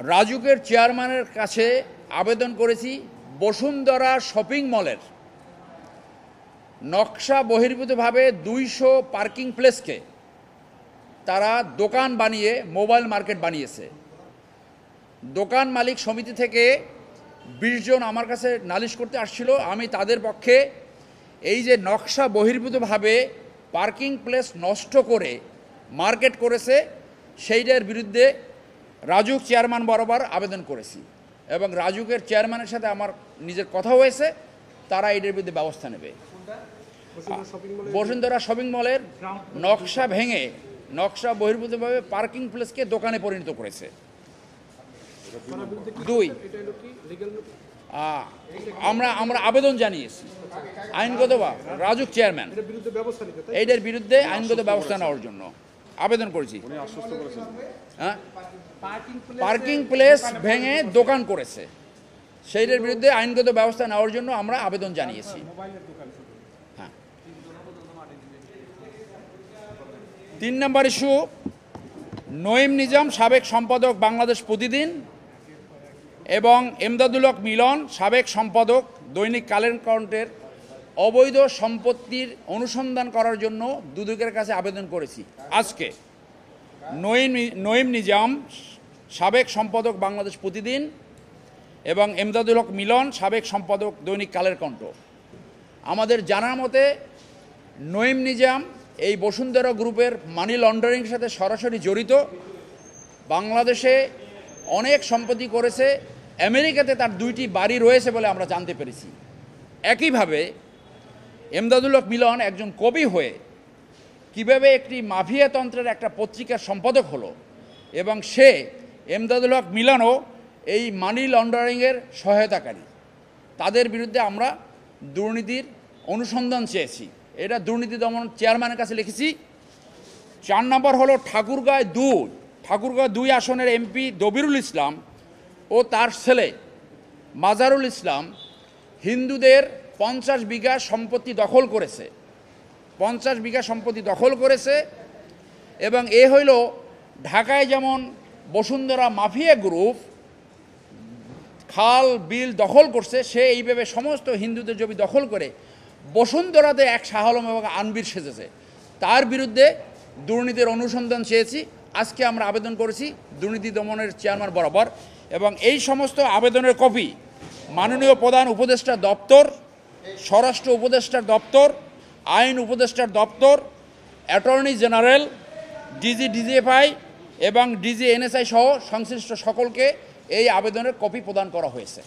রাজুকের চেয়ারম্যানের কাছে আবেদন করেছি বসুন্ধরা শপিং মলের নকশা বহির্ভূতভাবে 200 পার্কিং প্লেসকে তারা দোকান বানিয়ে মোবাইল মার্কেট বানিয়েছে। দোকান মালিক সমিতি থেকে 20 জন আমার কাছে নালিশ করতে আসছিল। আমি তাদের পক্ষে এই যে নকশা বহির্ভূতভাবে পার্কিং প্লেস নষ্ট করে মার্কেট করেছে সেইটার বিরুদ্ধে রাজুক চেয়ারম্যান বরাবর আবেদন করেছি এবং রাজুকের চেয়ারম্যানের সাথে আমার নিজের কথা হয়েছে, তারা এটার বিরুদ্ধে ব্যবস্থা নেবে। বসুন্ধরা শপিং মলের নকশা ভেঙে নকশা বহির্ভূতভাবে পার্কিং প্লেসকে দোকানে পরিণত করেছে। 2 আমরা আবেদন জানিয়েছি আইনগত রাজুক চেয়ারম্যান এইটার বিরুদ্ধে আইনগত ব্যবস্থা নেওয়ার জন্য আবেদন করেছি। হ্যাঁ, পার্কিং প্লেস ভেঙে দোকান করেছে সেইটার বিরুদ্ধে আইনগত ব্যবস্থা নেওয়ার জন্য আমরা আবেদন জানিয়েছি। হ্যাঁ, 3 নম্বর ইস্যু নঈম নিজাম সাবেক সম্পাদক বাংলাদেশ প্রতিদিন এবং এমদাদুল হক মিলন সাবেক সম্পাদক দৈনিক কালের কণ্ঠের অবৈধ সম্পত্তির অনুসন্ধান করার জন্য দুদকের কাছে আবেদন করেছি। আজকে নঈম নিজাম সাবেক সম্পাদক বাংলাদেশ প্রতিদিন এবং এমদাদুল হক মিলন সাবেক সম্পাদক দৈনিক কালের কণ্ঠ। আমাদের জানার মতে নঈম নিজাম এই বসুন্ধরা গ্রুপের মানি লন্ডারিংয়ের সাথে সরাসরি জড়িত। বাংলাদেশে অনেক সম্পত্তি করেছে, আমেরিকাতে তার 2টি বাড়ি রয়েছে বলে আমরা জানতে পেরেছি। একইভাবে এমদাদুল হক মিলন একজন কবি হয়ে কিভাবে একটি মাফিয়াতন্ত্রের একটা পত্রিকার সম্পাদক হলো এবং সে এমদাদুল হক মিলনও এই মানি লন্ডারিংয়ের সহায়তাকারী। তাদের বিরুদ্ধে আমরা দুর্নীতির অনুসন্ধান চেয়েছি, এটা দুর্নীতি দমন চেয়ারম্যানের কাছে লিখেছি। 4 নম্বর হলো ঠাকুরগাঁও 2 আসনের এমপি দবিরুল ইসলাম ও তার ছেলে মাজারুল ইসলাম হিন্দুদের 50 বিঘা সম্পত্তি দখল করেছে। 50 বিঘা সম্পত্তি দখল করেছে এবং এ হইল ঢাকায় যেমন বসুন্ধরা মাফিয়া গ্রুপ খাল বিল দখল করছে, সে এইভাবে সমস্ত হিন্দুদের জমি দখল করে বসুন্ধরাতে এক শাহ আলম এবং আনবির সেজেছে। তার বিরুদ্ধে দুর্নীতির অনুসন্ধান চেয়েছি। আজকে আমরা আবেদন করেছি দুর্নীতি দমনের চেয়ারম্যান বরাবর এবং এই সমস্ত আবেদনের কপি মাননীয় প্রধান উপদেষ্টা দপ্তর, স্বরাষ্ট্র উপদেষ্টার দপ্তর, আইন উপদেষ্টার দপ্তর, অ্যাটর্নি জেনারেল, ডিজিএফআই এবং ডিজি এনএসআই সহ সংশ্লিষ্ট সকলকে এই আবেদনের কপি প্রদান করা হয়েছে।